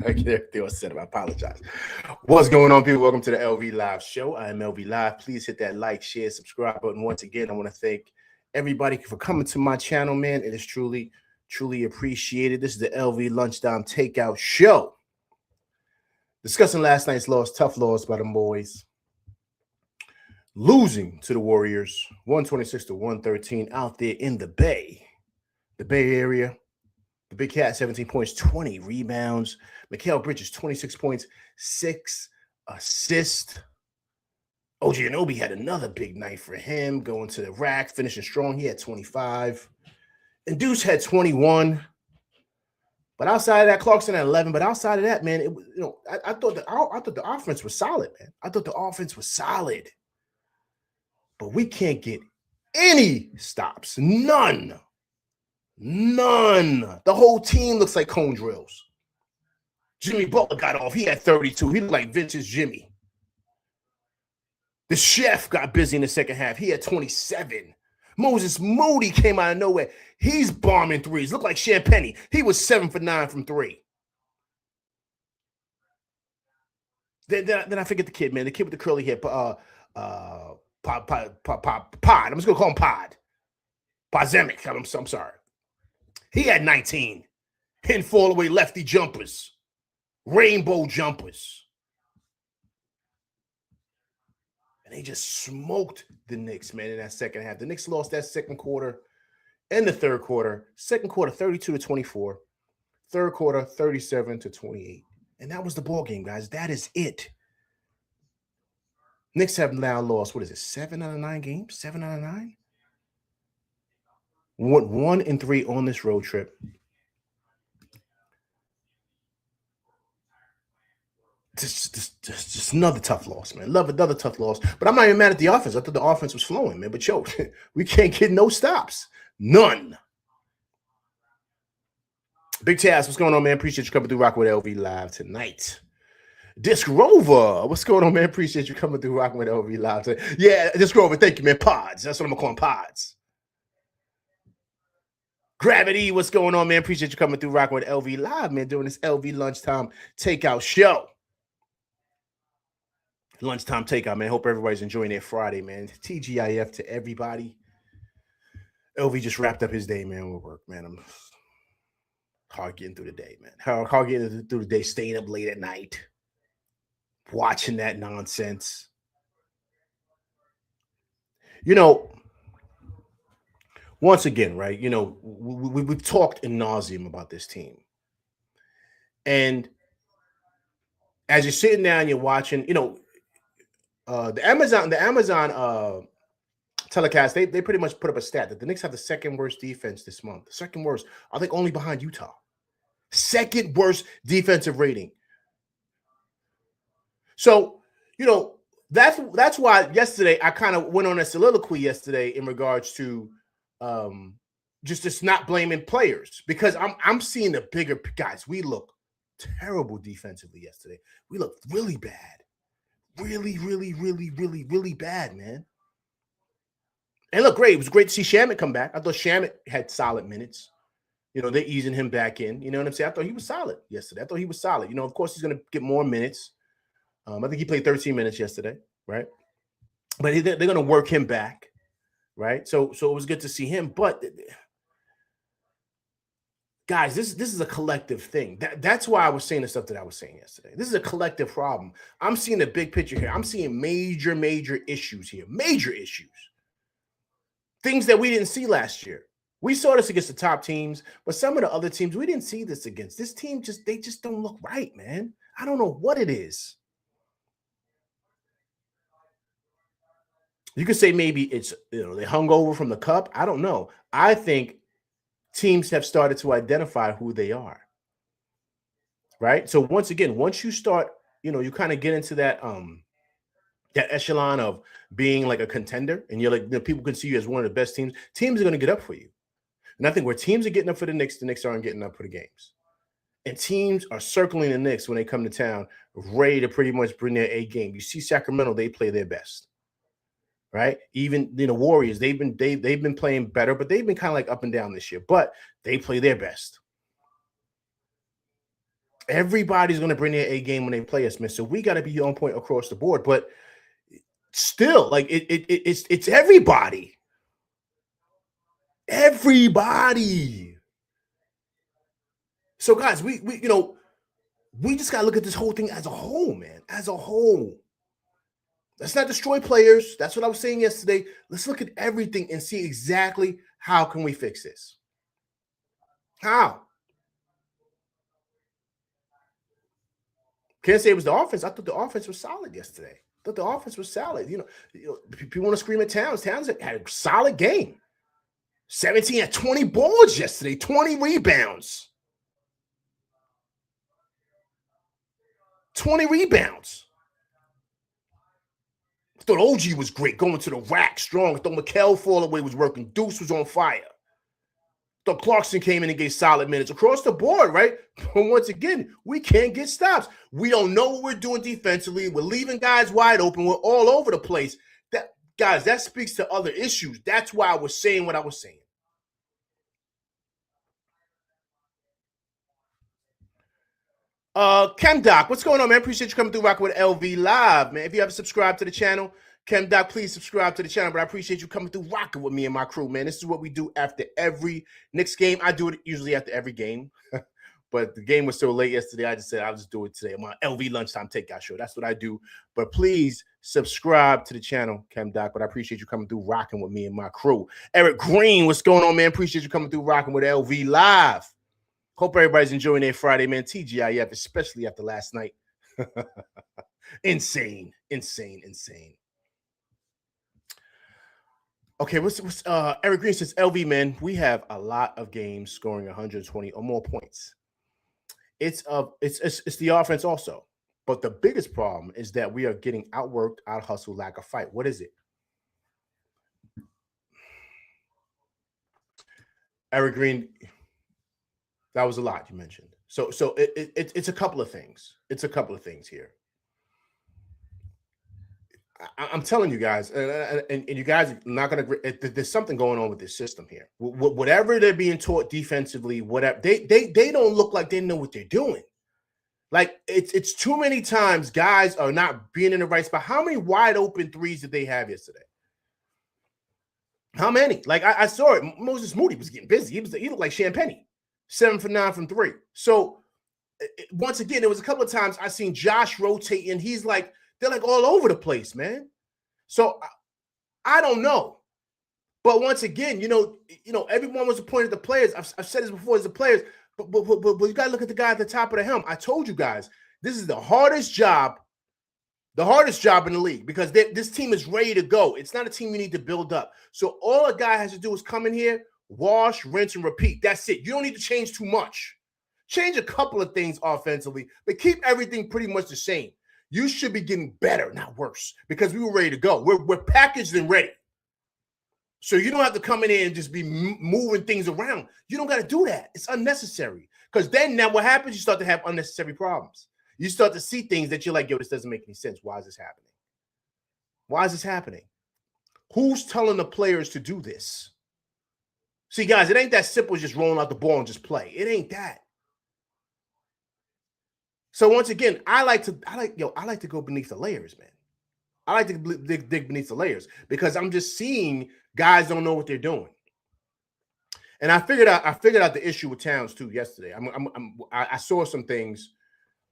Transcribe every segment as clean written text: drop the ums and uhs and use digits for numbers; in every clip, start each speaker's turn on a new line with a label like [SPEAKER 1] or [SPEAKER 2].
[SPEAKER 1] I get everything I said. I apologize. What's going on, people? Welcome to the LV Live Show. I am LV Live. Please hit that like, share, subscribe button. Once again, I want to thank everybody for coming to my channel, man. It is truly, truly appreciated. This is the LV Lunchtime Takeout Show. Discussing last night's loss, tough loss by the boys. Losing to the Warriors, 126-113 out there in the Bay Area. The Big Cat, 17 points, 20 rebounds. Mikal Bridges, 26 points, 6 assists. OG Anunoby had another big night for him, going to the rack, finishing strong. He had 25. And Deuce had 21. But outside of that, Clarkson had 11. But outside of that, man, it was, I thought the offense was solid, man. I thought the offense was solid. But we can't get any stops. None. The whole team looks like cone drills. Jimmy Butler got off. He had 32. He looked like Vince's Jimmy. The chef got busy in the second half. He had 27. Moses Moody came out of nowhere. He's bombing threes. Looked like Champagne. He was 7 for 9 from 3. Then I forget the kid, man. The kid with the curly hair. Pod. I'm just gonna call him Pod. Podzemic. I'm sorry. He had 19. Hitting fall away lefty jumpers. Rainbow jumpers. And they just smoked the Knicks, man, in that second half. The Knicks lost that second quarter and the third quarter. Second quarter, 32-24. Third quarter, 37-28. And that was the ball game, guys. That is it. Knicks have now lost, 7 out of 9 games? 7 out of 9? Went 1-3 on this road trip. Just another tough loss, man. Love another tough loss. But I'm not even mad at the offense. I thought the offense was flowing, man. But we can't get no stops. None. Big Taz, what's going on, man? Appreciate you coming through Rocking with LV Live tonight. Disc Rover, what's going on, man? Appreciate you coming through Rocking with LV Live tonight. Yeah, Disc Rover, thank you, man. Pods. That's what I'm going to call them, Pods. Gravity, what's going on, man? Appreciate you coming through Rocking with LV Live, man, doing this LV Lunchtime Takeout Show. Lunchtime Takeout, man. Hope everybody's enjoying their Friday, man. TGIF to everybody. LV just wrapped up his day, man, with work, man. I'm hard getting through the day, man. Hard getting through the day, staying up late at night, watching that nonsense. Once again, right, we've talked in nauseum about this team. And as you're sitting down and you're watching, the Amazon telecast, they pretty much put up a stat that the Knicks have the second worst defense this month. The second worst, I think only behind Utah. Second worst defensive rating. So, that's why yesterday I kind of went on a soliloquy yesterday in regards to just not blaming players, because I'm seeing the bigger guys. We look terrible defensively yesterday. We looked really bad. Really, really, really, really, really bad, man. And look, great. It was great to see Shamet come back. I thought Shamet had solid minutes. They're easing him back in. You know what I'm saying? I thought he was solid yesterday. I thought he was solid. Of course, he's going to get more minutes. I think he played 13 minutes yesterday, right? But they're going to work him back, right? So it was good to see him. But guys, this is a collective thing. That's why I was saying the stuff that I was saying yesterday. This is a collective problem. I'm seeing the big picture here. I'm seeing major issues here. Major issues. Things that we didn't see last year. We saw this against the top teams, but some of the other teams we didn't see this against. This team they just don't look right, man. I don't know what it is. You could say maybe it's, they hung over from the cup. I don't know. I think teams have started to identify who they are, right? So once again, once you start, you kind of get into that that echelon of being like a contender, and you're like, people can see you as one of the best teams. Teams are going to get up for you, and I think where teams are getting up for the Knicks aren't getting up for the games, and teams are circling the Knicks when they come to town, ready to pretty much bring their A game. You see Sacramento; they play their best. Right, even Warriors, they've been playing better, but they've been kind of like up and down this year. But they play their best. Everybody's going to bring their A game when they play us, man. So we got to be on point across the board. But still, like it's everybody. Everybody. So, guys, we just got to look at this whole thing as a whole, man. As a whole. Let's not destroy players. That's what I was saying yesterday. Let's look at everything and see exactly how can we fix this. How? Can't say it was the offense. I thought the offense was solid yesterday. I thought the offense was solid. You know, people want to scream at Towns. Towns had a solid game. 17 at 20 boards yesterday, 20 rebounds. 20 rebounds. I thought OG was great, going to the rack strong. I thought Mikal Fallaway was working. Deuce was on fire. I thought Clarkson came in and gave solid minutes across the board, right? But once again, we can't get stops. We don't know what we're doing defensively. We're leaving guys wide open. We're all over the place. Guys, that speaks to other issues. That's why I was saying what I was saying. Chem Doc, what's going on, man? Appreciate you coming through rocking with LV Live, man. If you haven't subscribed to the channel, Chem Doc, please subscribe to the channel. But I appreciate you coming through rocking with me and my crew, man. This is what we do after every Knicks game. I do it usually after every game. But the game was so late yesterday, I just said I'll just do it today. I'm on LV Lunchtime Takeout Show. That's what I do. But please subscribe to the channel, Chem Doc. But I appreciate you coming through rocking with me and my crew. Eric Green, what's going on, man? Appreciate you coming through rocking with LV Live. Hope everybody's enjoying their Friday, man. TGIF, especially after last night. Insane. Okay, what's Eric Green says, LV, man, we have a lot of games scoring 120 or more points. It's the offense also. But the biggest problem is that we are getting outworked, out hustled, lack of fight. What is it? Eric Green, that was a lot you mentioned. So it's a couple of things. It's a couple of things here. I'm telling you guys, and you guys are not going to. There's something going on with this system here. Whatever they're being taught defensively, whatever they don't look like they know what they're doing. Like it's too many times guys are not being in the right spot. How many wide open threes did they have yesterday? How many? Like I saw it. Moses Moody was getting busy. He looked like Champagne. 7 for 9 from 3. So once again, there was a couple of times I seen Josh rotate, and he's like, they're like all over the place, man. So I don't know. But once again, you know, everyone was appointed the players. I've said this before as the players, but you got to look at the guy at the top of the helm. I told you guys, this is the hardest job in the league because this team is ready to go. It's not a team you need to build up. So all a guy has to do is come in here, wash, rinse, and repeat. That's it. You don't need to change too much. Change a couple of things offensively, but keep everything pretty much the same. You should be getting better, not worse, because we were ready to go. We're packaged and ready. So you don't have to come in here and just be moving things around. You don't got to do that. It's unnecessary. Because then now what happens? You start to have unnecessary problems. You start to see things that you're like, yo, this doesn't make any sense. Why is this happening? Why is this happening? Who's telling the players to do this? See, guys, it ain't that simple as just rolling out the ball and just play. It ain't that. So once again, I like to go beneath the layers, man. I like to dig beneath the layers because I'm just seeing guys don't know what they're doing. And I figured out the issue with Towns too yesterday. I saw some things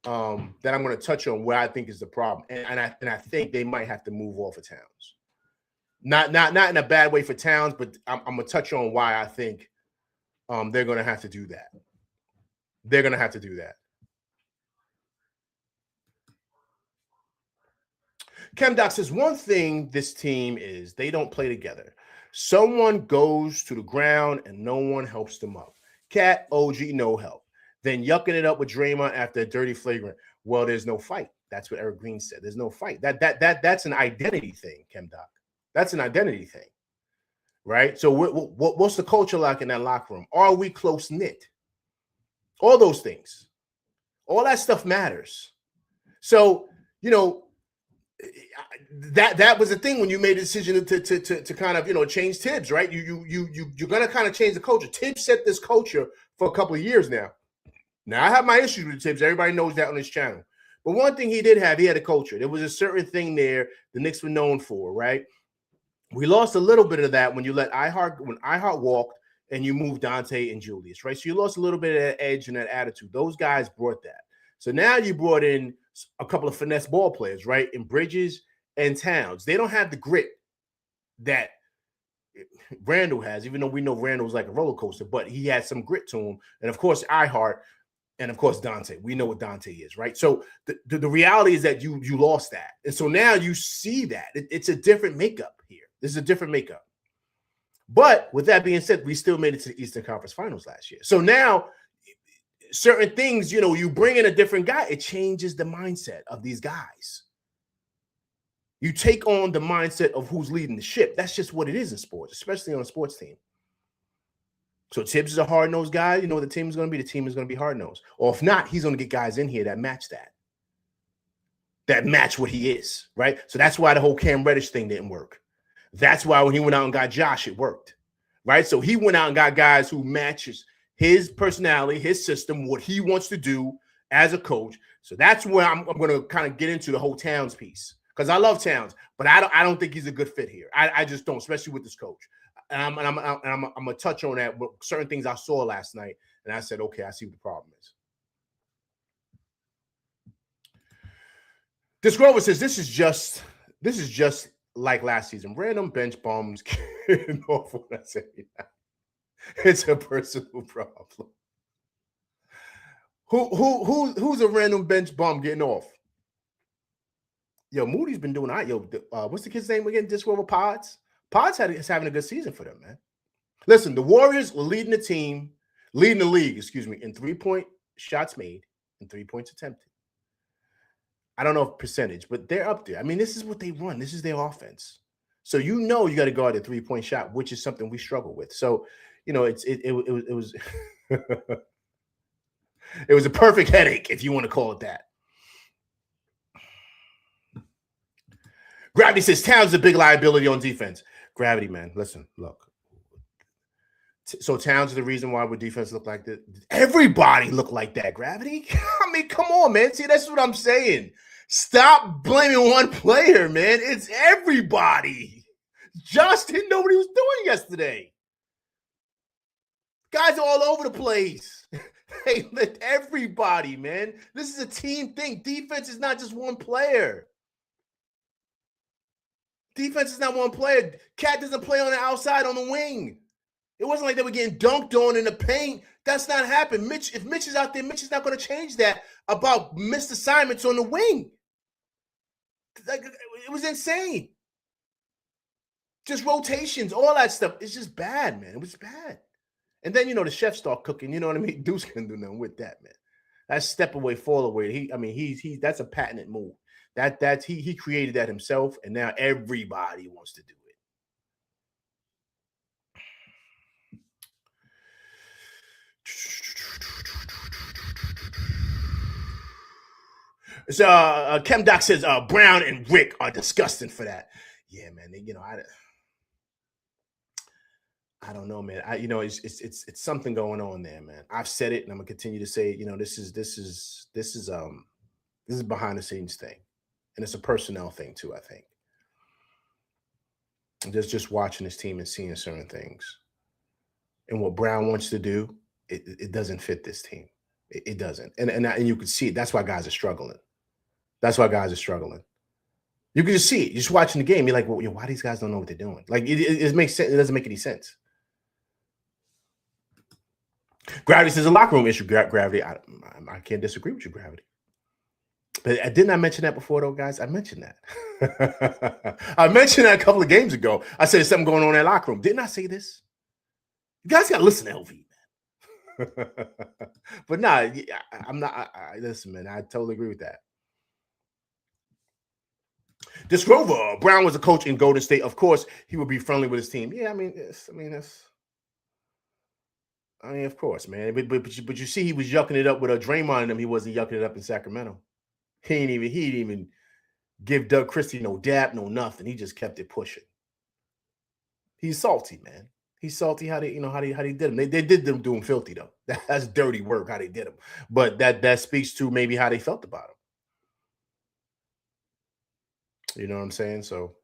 [SPEAKER 1] that I'm going to touch on where I think is the problem, and I think they might have to move off of Towns. Not in a bad way for Towns, but I'm going to touch on why I think they're going to have to do that. They're going to have to do that. Chem Doc says, one thing this team is they don't play together. Someone goes to the ground and no one helps them up. Cat, OG, no help. Then yucking it up with Draymond after a dirty flagrant. Well, there's no fight. That's what Eric Green said. There's no fight. That's an identity thing, Chem Doc. That's an identity thing, right? So what's the culture like in that locker room? Are we close-knit? All those things. All that stuff matters. So, that was the thing when you made a decision to kind of change Tibbs, right? You're gonna kind of change the culture. Tibbs set this culture for a couple of years now. Now, I have my issues with Tibbs. Everybody knows that on this channel. But one thing he did have, he had a culture. There was a certain thing there the Knicks were known for, right? We lost a little bit of that when you let Ihart walked and you moved Dante and Julius, right? So you lost a little bit of that edge and that attitude. Those guys brought that. So now you brought in a couple of finesse ball players, right? In Bridges and Towns. They don't have the grit that Randall has, even though we know Randall's like a roller coaster, but he had some grit to him. And of course, Ihart, and of course, Dante. We know what Dante is, right? So the reality is that you lost that. And so now you see that. It's a different makeup here. This is a different makeup. But with that being said, we still made it to the Eastern Conference Finals last year. So now certain things, you bring in a different guy, it changes the mindset of these guys. You take on the mindset of who's leading the ship. That's just what it is in sports, especially on a sports team. So Tibbs is a hard-nosed guy. You know what the team is going to be? The team is going to be hard-nosed. Or if not, he's going to get guys in here that match that match what he is, right? So that's why the whole Cam Reddish thing didn't work. That's why when he went out and got Josh, it worked, right? So he went out and got guys who matches his personality, his system, what he wants to do as a coach. So that's where I'm going to kind of get into the whole Towns piece, because I love Towns, but I don't think he's a good fit here. I just don't, especially with this coach. And I'm going to touch on that with certain things I saw last night, and I said, okay, I see what the problem is. This Grover says this is just like last season. Random bench bums getting off when I say that. It's a personal problem. Who's a random bench bum getting off? Yo, Moody's been doing that. Yo, what's the kid's name again? Disc Rover Pods. Pods is having a good season for them, man. Listen, the Warriors were leading the league, in 3-point shots made and 3 points attempted. I don't know if percentage, but they're up there. I mean, this is what they run. This is their offense. So you got to guard a 3-point shot, which is something we struggle with. So, it was it was a perfect headache, if you want to call it that. Gravity says Towns is a big liability on defense. Gravity, man. Listen, look. So Towns is the reason why our defense look like that. Everybody look like that, Gravity. I mean, come on, man. See, that's what I'm saying. Stop blaming one player, man. It's everybody. Josh didn't know what he was doing yesterday. Guys are all over the place. Hey, let everybody, man. This is a team thing. Defense is not just one player. Defense is not one player. Cat doesn't play on the outside on the wing. It wasn't like they were getting dunked on in the paint. That's not happening. If Mitch is out there, Mitch is not going to change that about missed assignments on the wing. It was insane. Just rotations, all that stuff. It's just bad, man. It was bad. And then, the chefs start cooking. You know what I mean? Deuce can do nothing with that, man. That's step away, fall away. That's a patented move. He created that himself, and now everybody wants to do it. So Chem Doc says Brown and Rick are disgusting for that. Yeah, man. I don't know, man. It's something going on there, man. I've said it, and I'm gonna continue to say it. This is behind the scenes thing, and it's a personnel thing too. I think. Just watching this team and seeing certain things, and what Brown wants to do, it doesn't fit this team. It doesn't, and you can see it. That's why guys are struggling. You can just see it. You're just watching the game. You're like, well, why these guys don't know what they're doing? Like it makes sense. It doesn't make any sense. Gravity says a locker room issue. Gravity, I can't disagree with you, Gravity. But didn't I mention that before, though, guys? I mentioned that. I mentioned that a couple of games ago. I said there's something going on in that locker room. Didn't I say this? You guys got to listen to LV, man. But nah, I'm not. Listen, man, I totally agree with that. This Grover, Brown was a coach in Golden State. Of course, he would be friendly with his team. Yeah, of course, man. But you see, he was yucking it up with a Draymond in him. He wasn't yucking it up in Sacramento. He didn't even give Doug Christie no dap, no nothing. He just kept it pushing. He's salty, man. He's salty how they, how they did him. They did them do him filthy though. That's dirty work how they did him. But that speaks to maybe how they felt about him. You know what I'm saying? So,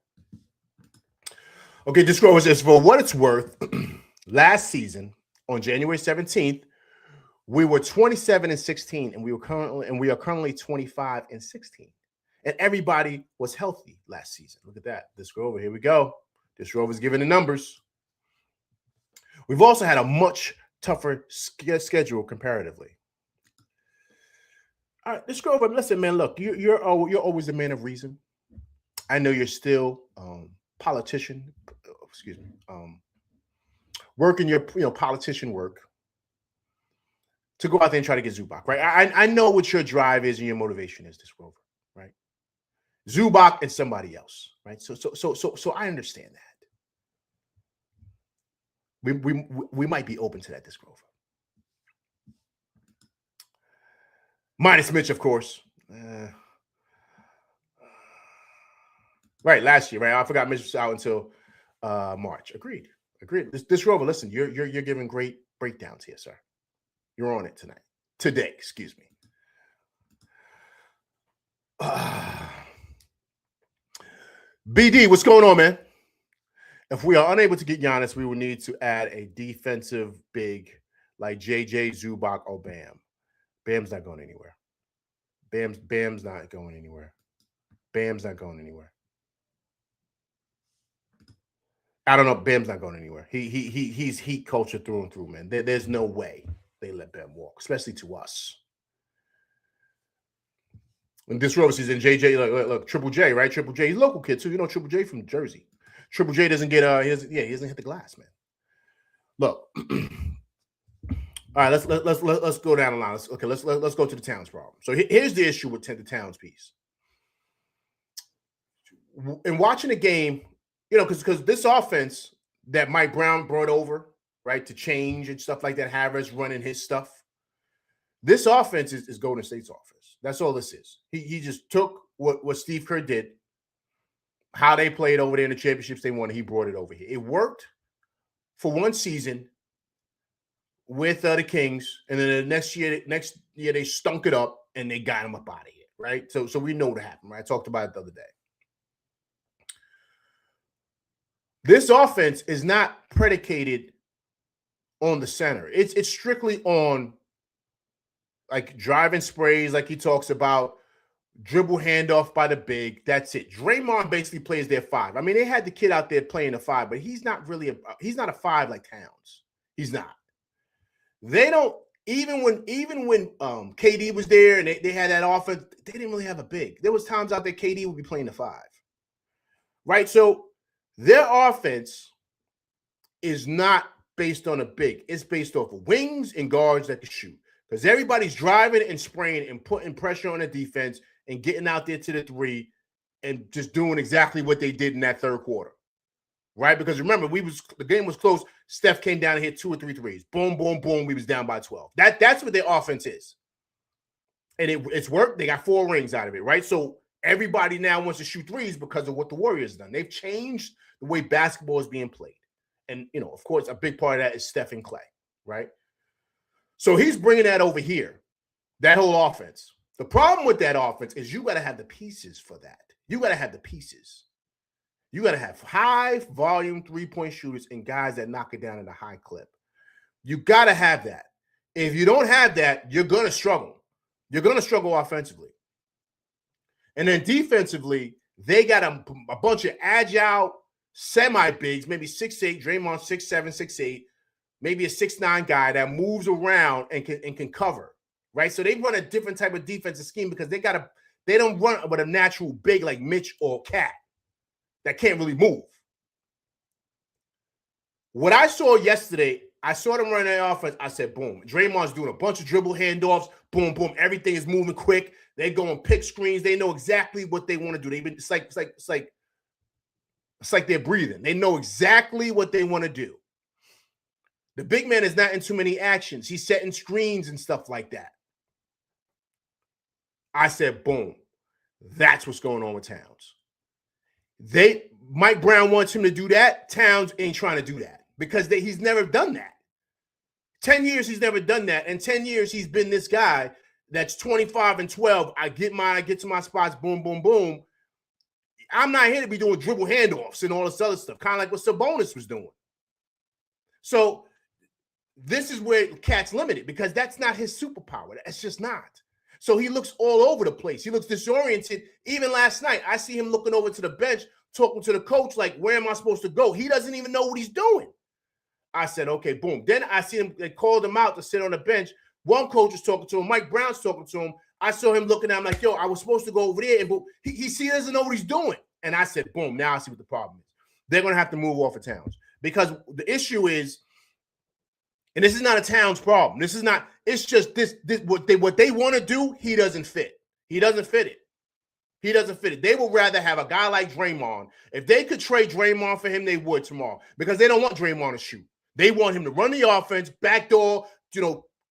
[SPEAKER 1] okay, Disclosure says, for what it's worth, last season on January 17th, we were 27-16, and we are currently 25-16. And everybody was healthy last season. Look at that. Disclosure, here we go. Disclosure's giving the numbers. We've also had a much tougher schedule comparatively. All right, Disclosure, listen, man, look, you're always a man of reason. I know you're still politician, working your politician work to go out there and try to get Zubac, right? I know what your drive is and your motivation is, this Rover, right? Zubac and somebody else, right? So I understand that. We might be open to that, this Grover. Minus Mitch, of course. Right, last year, right? I forgot Mitch was out until March. Agreed. This Grover, listen, you're giving great breakdowns here, sir. You're on it today, excuse me. BD, what's going on, man? If we are unable to get Giannis, we will need to add a defensive big like JJ, Zubac, or Bam. Bam's not going anywhere. Bam's not going anywhere. Bam's not going anywhere. I don't know. Bam's not going anywhere. He's heat culture through and through, man. There's no way they let Bam walk, especially to us. And this Rose is in JJ. Look, Triple J, right? Triple J, he's a local kid too. You know, Triple J from Jersey. Triple J doesn't get he doesn't hit the glass, man. Look, all right, let's go down the line. Let's go to the Towns problem. So here's the issue with the Towns piece. In watching the game, because this offense that Mike Brown brought over, right, to change and stuff like that, Harris running his stuff. This offense is Golden State's offense. That's all this is. He just took what Steve Kerr did, how they played over there in the championships they won. He brought it over here. It worked for one season with the Kings, and then the next year they stunk it up and they got him up out of here, right? So we know what happened, right? I talked about it the other day. This offense is not predicated on the center. It's strictly on like driving sprays, like he talks about, dribble handoff by the big. That's it. Draymond basically plays their five. I mean, they had the kid out there playing a five, but he's not a five like Towns. He's not. They don't even when KD was there and they had that offense, they didn't really have a big. There was times out there KD would be playing the five. Right? So their offense is not based on a big. It's based off of wings and guards that can shoot. Because everybody's driving and spraying and putting pressure on the defense and getting out there to the three and just doing exactly what they did in that third quarter. Right? Because remember, the game was close. Steph came down and hit 2 or 3 threes. Boom, boom, boom. We was down by 12. That's what their offense is. And it's worked. They got 4 rings out of it, right? So everybody now wants to shoot threes because of what the Warriors done. They've changed the way basketball is being played. And, of course, a big part of that is Steph and Clay, right? So he's bringing that over here, that whole offense. The problem with that offense is you got to have the pieces for that. You got to have the pieces. You got to have high-volume three-point shooters and guys that knock it down at a high clip. You got to have that. If you don't have that, you're going to struggle. You're going to struggle offensively. And then defensively, they got a bunch of agile semi-bigs, maybe 6'8", Draymond 6'7", 6'8", maybe a 6'9" guy that moves around and can cover, right? So they run a different type of defensive scheme because they don't run with a natural big like Mitch or Cat that can't really move. What I saw yesterday, I saw them running that offense. I said, boom. Draymond's doing a bunch of dribble handoffs. Boom, boom. Everything is moving quick. They go and pick screens. They know exactly what they want to do. It's like they're breathing. They know exactly what they want to do. The big man is not in too many actions. He's setting screens and stuff like that. I said, boom. That's what's going on with Towns. Mike Brown wants him to do that. Towns ain't trying to do that because he's never done that. 10 years he's never done that. And 10 years he's been this guy that's 25-12. I get to my spots, boom, boom, boom. I'm not here to be doing dribble handoffs and all this other stuff, kind of like what Sabonis was doing. So this is where Cat's limited, because that's not his superpower. That's just not. So he looks all over the place. He looks disoriented. Even last night, I see him looking over to the bench, talking to the coach, like, where am I supposed to go? He doesn't even know what he's doing. I said, okay, boom. Then I see him, they called him out to sit on the bench. One coach was talking to him. Mike Brown's talking to him. I saw him looking at him like, yo, I was supposed to go over there. And boom, he doesn't know what he's doing. And I said, boom, now I see what the problem is. They're going to have to move off of Towns, because the issue is, and this is not a Towns problem. This is not, it's just this what they want to do, he doesn't fit. He doesn't fit it. He doesn't fit it. They would rather have a guy like Draymond. If they could trade Draymond for him, they would tomorrow, because they don't want Draymond to shoot. They want him to run the offense, backdoor,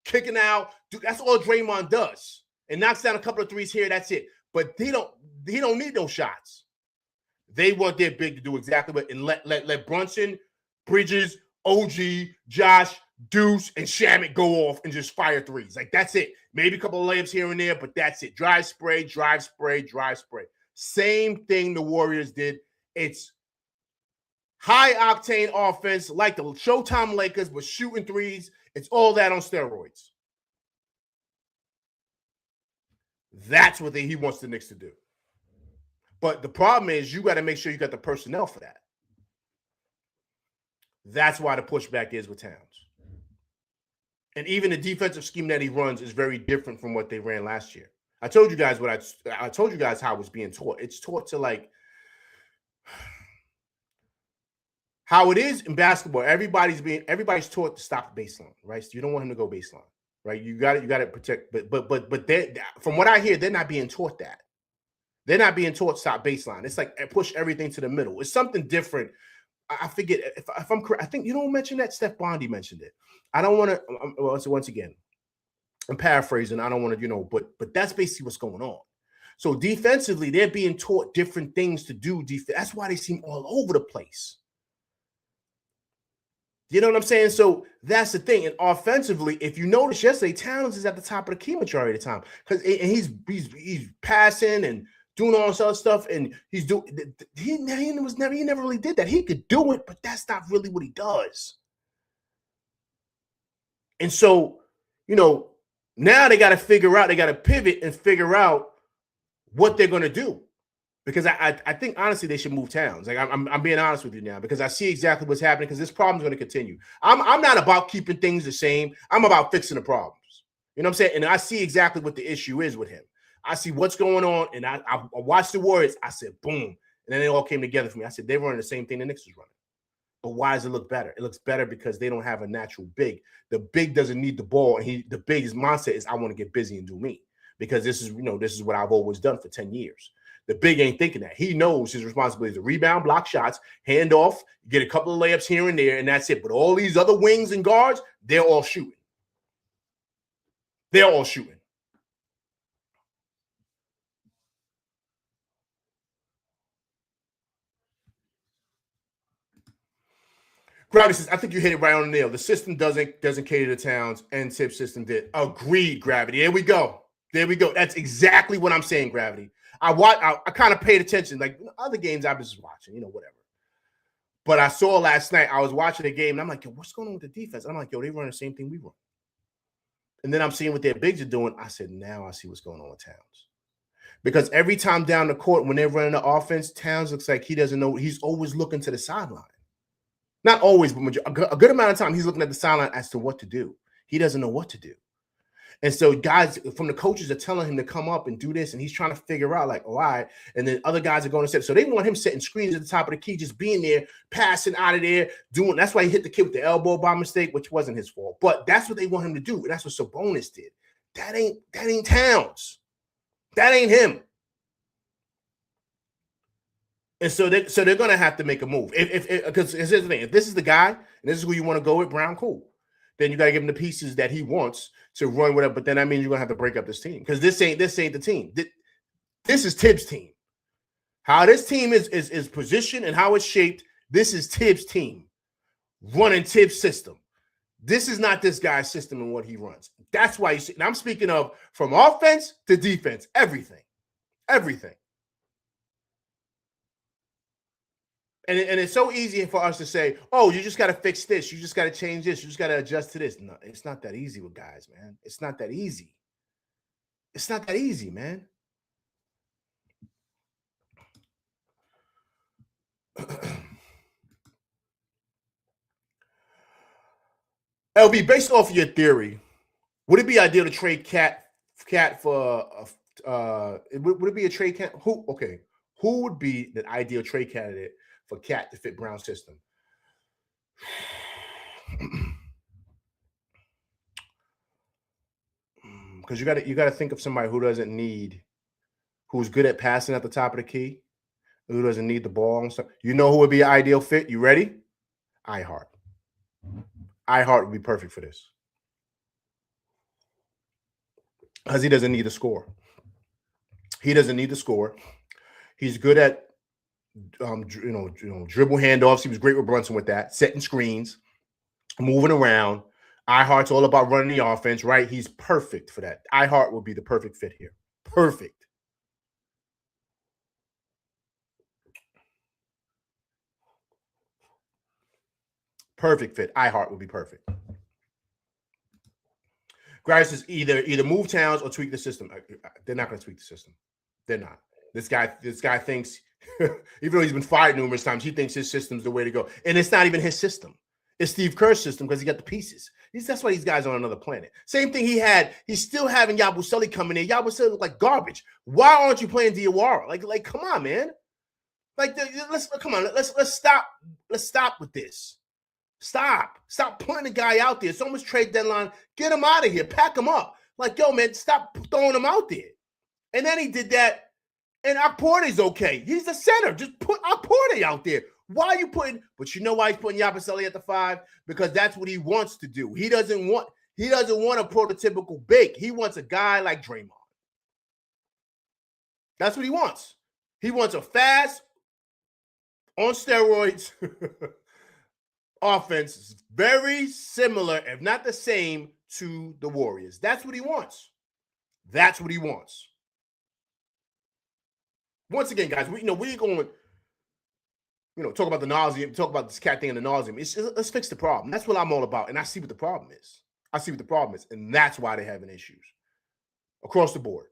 [SPEAKER 1] kicking out. That's all Draymond does. And knocks down a couple of threes here, that's it. But he don't need those shots. They want their big to do exactly what, and let Brunson, Bridges, OG, Josh, Deuce, and Shamet go off and just fire threes. Like, that's it. Maybe a couple of layups here and there, but that's it. Drive, spray, drive, spray, drive, spray. Same thing the Warriors did. It's high-octane offense like the Showtime Lakers, but shooting threes. It's all that on steroids. That's what he wants the Knicks to do. But the problem is, you got to make sure you got the personnel for that. That's why the pushback is with Towns. And even the defensive scheme that he runs is very different from what they ran last year. I told you guys I told you guys how it was being taught. It's taught to, like, how it is in basketball. Everybody's taught to stop the baseline, right? So you don't want him to go baseline, right? You got to protect. But from what I hear, they're not being taught that. They're not being taught stop baseline. It's like push everything to the middle. It's something different. I forget if I'm correct. I think mentioned that. Steph Bondy mentioned it. I don't want to. Well, once again, I'm paraphrasing. I don't want to, but that's basically what's going on. So defensively, they're being taught different things to do. That's why they seem all over the place. You know what I'm saying? So that's the thing. And offensively, if you notice yesterday, Towns is at the top of the key majority of the time, because he's passing and doing all this other stuff, and he never really did that. He could do it, but that's not really what he does. And so, now they got to pivot and figure out what they're going to do. Because I think, honestly, they should move Towns. Like, I'm being honest with you now, because I see exactly what's happening, because this problem is going to continue. I'm not about keeping things the same. I'm about fixing the problems. You know what I'm saying? And I see exactly what the issue is with him. I see what's going on, and I watched the Warriors. I said, boom. And then it all came together for me. I said, they're running the same thing the Knicks is running. But why does it look better? It looks better because they don't have a natural big. The big doesn't need the ball, and the big's mindset is, I want to get busy and do me, because this is what I've always done for 10 years. The big ain't thinking that. He knows his responsibility is to rebound, block shots, hand off, get a couple of layups here and there, and that's it. But all these other wings and guards, they're all shooting. They're all shooting. Gravity says, I think you hit it right on the nail. The system doesn't cater to Towns, and Tibbs' system did. Agreed, Gravity. There we go. That's exactly what I'm saying, Gravity. I kind of paid attention. Like, other games I was just watching, whatever. But I saw last night, I was watching the game, and I'm like, yo, what's going on with the defense? I'm like, yo, they run the same thing we run. And then I'm seeing what their bigs are doing. I said, now I see what's going on with Towns. Because every time down the court, when they're running the offense, Towns looks like he doesn't know. He's always looking to the sideline. Not always, but a good amount of time, he's looking at the sideline as to what to do. He doesn't know what to do. And so guys from the coaches are telling him to come up and do this, and he's trying to figure out, like, all right. And then other guys are going to set. So they want him setting screens at the top of the key, just being there, passing out of there, doing. That's why he hit the kid with the elbow by mistake, which wasn't his fault. But that's what they want him to do. And that's what Sabonis did. That ain't Towns. That ain't him. And so they're going to have to make a move. Because here's the thing. If this is the guy, and this is who you want to go with, Brown, cool. Then you got to give him the pieces that he wants to run whatever. But then that means you're going to have to break up this team, because this ain't the team. This is Tibbs' team. How this team is positioned and how it's shaped, this is Tibbs' team. running Tibbs' system. This is not this guy's system and what he runs. That's why you see, and I'm speaking of from offense to defense, everything. Everything. And it's so easy for us to say, oh, you just got to fix this. You just got to change this. You just got to adjust to this. No, it's not that easy with guys, man. It's not that easy. It's not that easy, man. LB, based off of your theory, would it be ideal to trade Cat for would it be a trade Cat? Who would be the ideal trade candidate for Cat to fit Brown's system? Because you got to think of somebody who's good at passing at the top of the key, who doesn't need the ball and stuff. You know who would be an ideal fit? You ready? iHeart. iHeart would be perfect for this. Because he doesn't need to score. He doesn't need to score. He's good at dribble handoffs. He was great with Brunson with that, setting screens, moving around. iHeart's all about running the offense, right? He's perfect for that. iHeart will be the perfect fit here. Perfect. Perfect fit. iHeart would be perfect. Grice is either move Towns or tweak the system. They're not going to tweak the system. They're not. This guy thinks, even though he's been fired numerous times, he thinks his system's the way to go. And it's not even his system. It's Steve Kerr's system because he got the pieces. That's why these guys are on another planet. Same thing He's still having Yabusele coming in. Yabusele look like garbage. Why aren't you playing Diawara? Like, come on, man. Let's stop. Let's stop with this. Stop putting the guy out there. It's almost trade deadline. Get him out of here. Pack him up. Like, yo, man, stop throwing him out there. And then he did that. And Akporte's okay. He's the center. Just put Akporte out there. Why are you putting? But you know why he's putting Yabusele at the 5? Because that's what he wants to do. He doesn't want a prototypical big. He wants a guy like Draymond. That's what he wants. He wants a fast, on steroids offense, very similar, if not the same, to the Warriors. That's what he wants. That's what he wants. Once again, guys, we're going, talk about the nauseam, talk about this cat thing and the nauseam. Let's fix the problem. That's what I'm all about. And I see what the problem is. And that's why they're having issues across the board.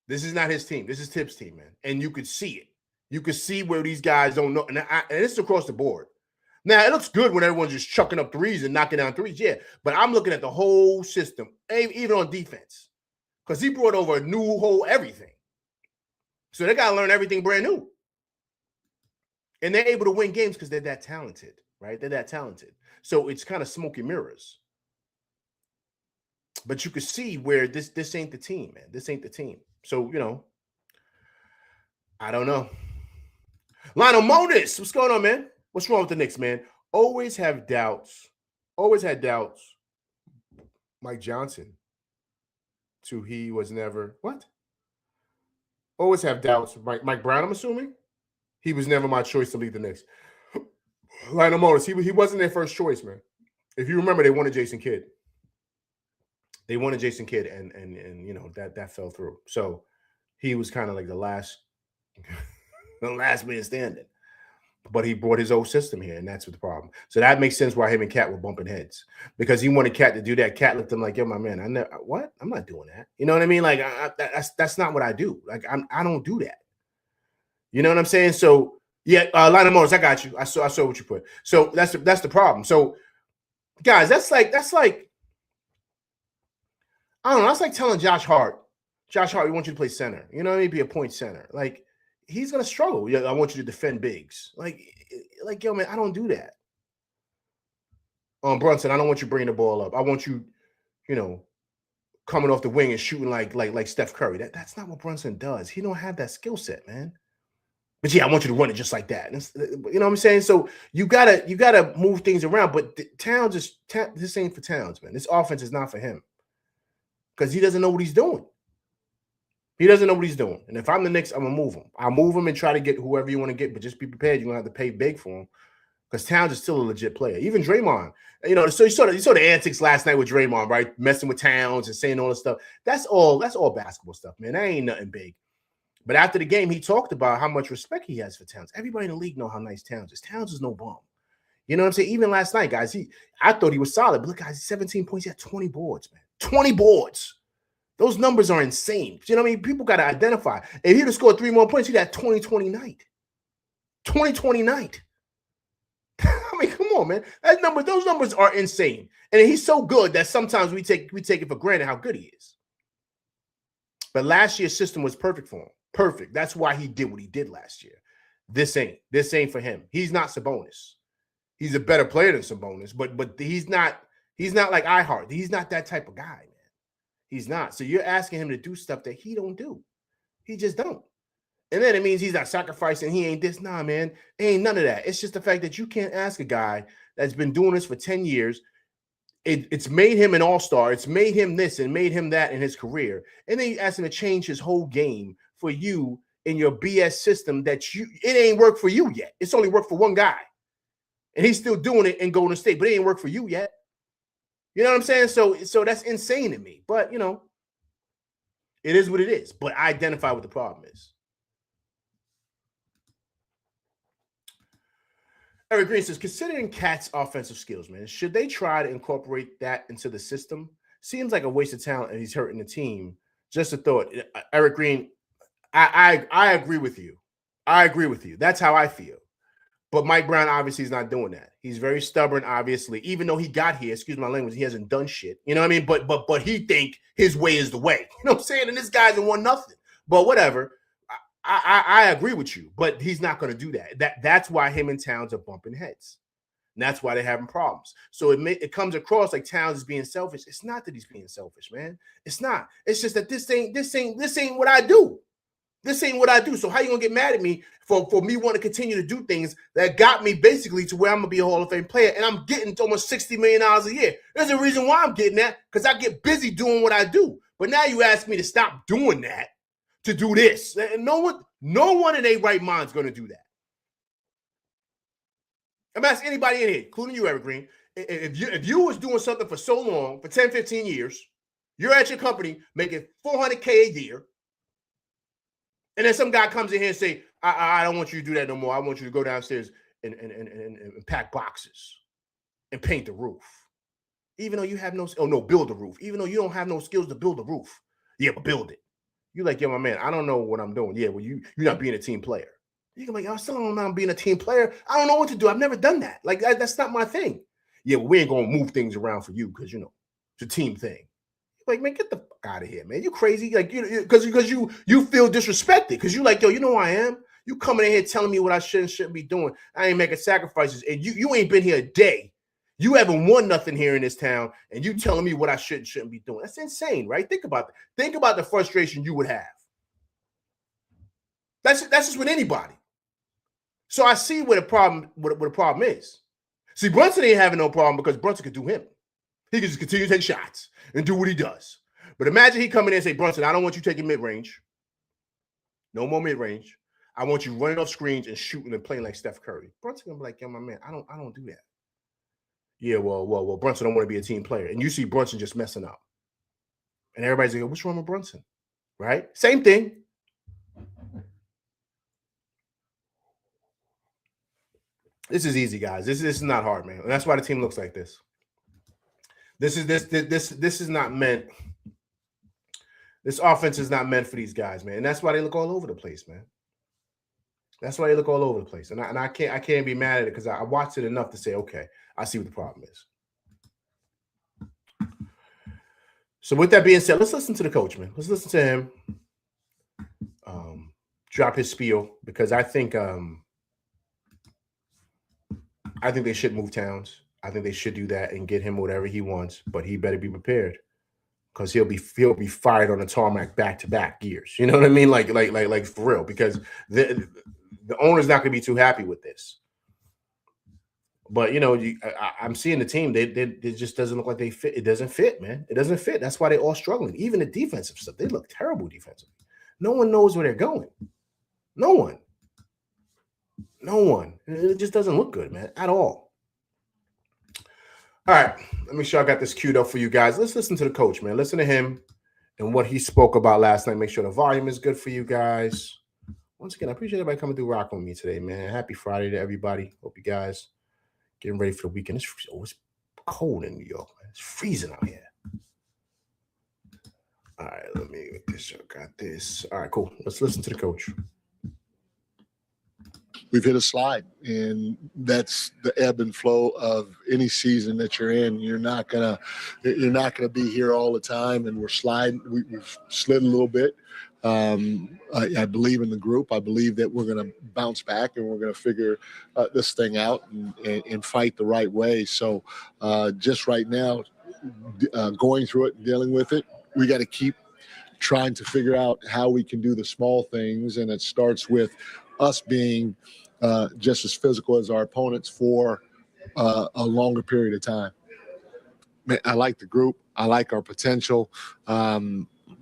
[SPEAKER 1] This is not his team. This is Tibbs' team, man. And you could see it. You could see where these guys don't know. And it's across the board. Now, it looks good when everyone's just chucking up threes and knocking down threes. Yeah, but I'm looking at the whole system, even on defense, because he brought over a new whole everything. So they got to learn everything brand new. And they're able to win games because they're that talented, right? They're that talented. So it's kind of smoke and mirrors. But you can see where this ain't the team, man. This ain't the team. So, I don't know. Lionel Monis, what's going on, man? What's wrong with the Knicks, man? Always had doubts. Mike Johnson, he was never, what? Always have doubts. Mike Brown, I'm assuming? He was never my choice to lead the Knicks. Lionel Monis, he wasn't their first choice, man. If you remember, they wanted Jason Kidd. And that fell through. So he was kind of like the last man standing. But he brought his old system here, and that's what the problem. So that makes sense why him and Cat were bumping heads, because he wanted Cat to do that. Cat looked at him like, "Yo, my man, I'm not doing that." You know what I mean? Like, that's not what I do. Like, I don't do that. You know what I'm saying? So yeah, Lionel Morris, I got you. I saw what you put. So that's the problem. So guys, that's like I don't know. That's like telling Josh Hart, we want you to play center. You know what I mean? Be a point center. Like, he's going to struggle. Yeah, I want you to defend bigs. Like, yo, man, I don't do that. Brunson, I don't want you bringing the ball up. I want you, coming off the wing and shooting like Steph Curry. That's not what Brunson does. He don't have that skill set, man. But yeah, I want you to run it just like that. You know what I'm saying? So you gotta move things around. But Towns this ain't for Towns, man. This offense is not for him, because he doesn't know what he's doing. He doesn't know what he's doing. And if I'm the Knicks, I'm going to move him. I'll move him and try to get whoever you want to get, but just be prepared. You're going to have to pay big for him, because Towns is still a legit player. Even Draymond, so you saw the antics last night with Draymond, right? Messing with Towns and saying all this stuff. That's all basketball stuff, man. That ain't nothing big. But after the game, he talked about how much respect he has for Towns. Everybody in the league know how nice Towns is. Towns is no bum. You know what I'm saying? Even last night, guys, I thought he was solid. But look, guys, 17 points. He had 20 boards, man. 20 boards. Those numbers are insane. You know what I mean? People got to identify. If he'd have scored 3 more points, he'd have 20-20 night. 20-20 night. I mean, come on, man. Those numbers are insane. And he's so good that sometimes we take it for granted how good he is. But last year's system was perfect for him. Perfect. That's why he did what he did last year. This ain't for him. He's not Sabonis. He's a better player than Sabonis, but he's not like iHeart. He's not that type of guy, man. He's not. So you're asking him to do stuff that he don't do. He just don't. And then it means he's not sacrificing. He ain't this. Nah, man. Ain't none of that. It's just the fact that you can't ask a guy that's been doing this for 10 years. It's made him an all-star. It's made him this and made him that in his career. And then you ask him to change his whole game for you in your BS system it ain't worked for you yet. It's only worked for one guy. And he's still doing it in Golden State, but it ain't worked for you yet. You know what I'm saying? So that's insane to me. But, it is what it is. But I identify what the problem is. Eric Green says, considering Cat's offensive skills, man, should they try to incorporate that into the system? Seems like a waste of talent and he's hurting the team. Just a thought. Eric Green, I agree with you. I agree with you. That's how I feel. But Mike Brown obviously is not doing that. He's very stubborn, obviously. Even though he got here, excuse my language, he hasn't done shit. You know what I mean? But he think his way is the way. You know what I'm saying? And this guy hasn't won nothing. But whatever. I agree with you, but he's not going to do that. That's why him and Towns are bumping heads. And that's why they're having problems. So it comes across like Towns is being selfish. It's not that he's being selfish, man. It's not. It's just that this ain't what I do. This ain't what I do. So how you gonna get mad at me for me wanting to continue to do things that got me basically to where I'm gonna be a Hall of Fame player and I'm getting to almost $60 million a year? There's a reason why I'm getting that, because I get busy doing what I do. But now you ask me to stop doing that to do this. And no one in their right mind is going to do that. I'm asking anybody in here, including you, Eric Green, if you was doing something for so long, for 10, 15 years, you're at your company making $400K a year, and then some guy comes in here and say, I don't want you to do that no more. I want you to go downstairs and pack boxes and paint the roof. Even though you have build the roof. Even though you don't have no skills to build the roof. Yeah, but build it. You're like, yo, my man, I don't know what I'm doing. Yeah, well, you're not being a team player. You're like, I still don't know I'm being a team player. I don't know what to do. I've never done that. Like, that's not my thing. Yeah, well, we ain't going to move things around for you because, it's a team thing. Like, man, get the fuck out of here, man. You crazy? Like, because you feel disrespected because you're like, yo, you know who I am? You coming in here telling me what I should and shouldn't be doing. I ain't making sacrifices. And you ain't been here a day. You haven't won nothing here in this town, and you telling me what I should and shouldn't be doing. That's insane, right? Think about that. Think about the frustration you would have. That's just with anybody. So I see what the problem is. See, Brunson ain't having no problem because Brunson could do him. He can just continue to take shots and do what he does. But imagine he come in and say, Brunson, I don't want you taking mid-range. No more mid-range. I want you running off screens and shooting and playing like Steph Curry. Brunson gonna be like, yo, my man, I don't do that. Yeah, well, Brunson don't want to be a team player. And you see Brunson just messing up. And everybody's like, what's wrong with Brunson? Right? Same thing. This is easy, guys. This is not hard, man. And that's why the team looks like this. This is not meant. This offense is not meant for these guys, man. And that's why they look all over the place, man. That's why they look all over the place. And I can't be mad at it because I watched it enough to say, okay, I see what the problem is. So with that being said, let's listen to the coach, man. Let's listen to him drop his spiel because I think they should move Towns. I think they should do that and get him whatever he wants, but he better be prepared because he'll be fired on the tarmac back-to-back years. You know what I mean? Like for real, because the owner's not going to be too happy with this. But I'm seeing the team. It just doesn't look like they fit. It doesn't fit, man. It doesn't fit. That's why they're all struggling. Even the defensive stuff, they look terrible defensively. No one knows where they're going. No one. No one. It just doesn't look good, man, at all. All right, let me sure I got this queued up for you guys. Let's listen to the coach, man. Listen to him and what he spoke about last night. Make sure the volume is good for you guys. Once again, I appreciate everybody coming through rocking with me today, man. Happy Friday to everybody. Hope you guys getting ready for the weekend. It's cold in New York, man. It's freezing out here. All right, let me get this. I got this. All right, cool. Let's listen to the coach.
[SPEAKER 2] We've hit a slide, and that's the ebb and flow of any season that you're in. You're not gonna be here all the time, and we're sliding. We've slid a little bit. I believe in the group. I believe that we're going to bounce back and we're going to figure this thing out and fight the right way. So just right now, going through it, dealing with it, we got to keep trying to figure out how we can do the small things. And it starts with us being just as physical as our opponents for a longer period of time. Man, I like the group. I like our potential.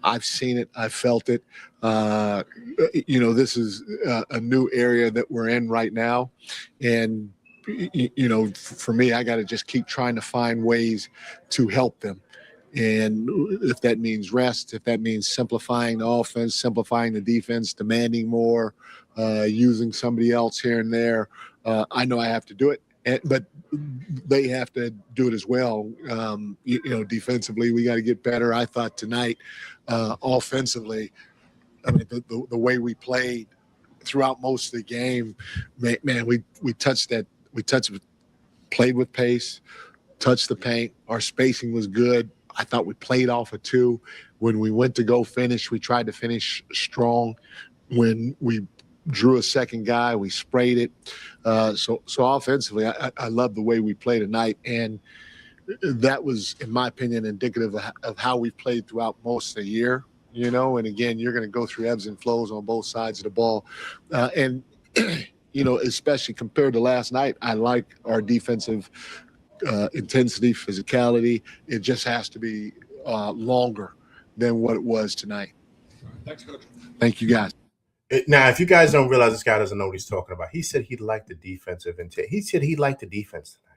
[SPEAKER 2] I've seen it. I've felt it. This is a new area that we're in right now. And, for me, I got to just keep trying to find ways to help them. And if that means rest, if that means simplifying the offense, simplifying the defense, demanding more, using somebody else here and there, I know I have to do it. But they have to do it as well. Defensively, we got to get better. I thought tonight, offensively, I mean, the way we played throughout most of the game, man, we played with pace, touched the paint. Our spacing was good. I thought we played off of two. When we went to go finish, we tried to finish strong. When we drew a second guy, we sprayed it. So offensively, I love the way we played tonight. And that was, in my opinion, indicative of how we played throughout most of the year, and again, you're going to go through ebbs and flows on both sides of the ball. Especially compared to last night, I like our defensive intensity, physicality. It just has to be longer than what it was tonight. Thanks, Coach. Thank you, guys.
[SPEAKER 1] Now, if you guys don't realize, this guy doesn't know what he's talking about. He said he liked the defensive intent. He said he liked the defense tonight.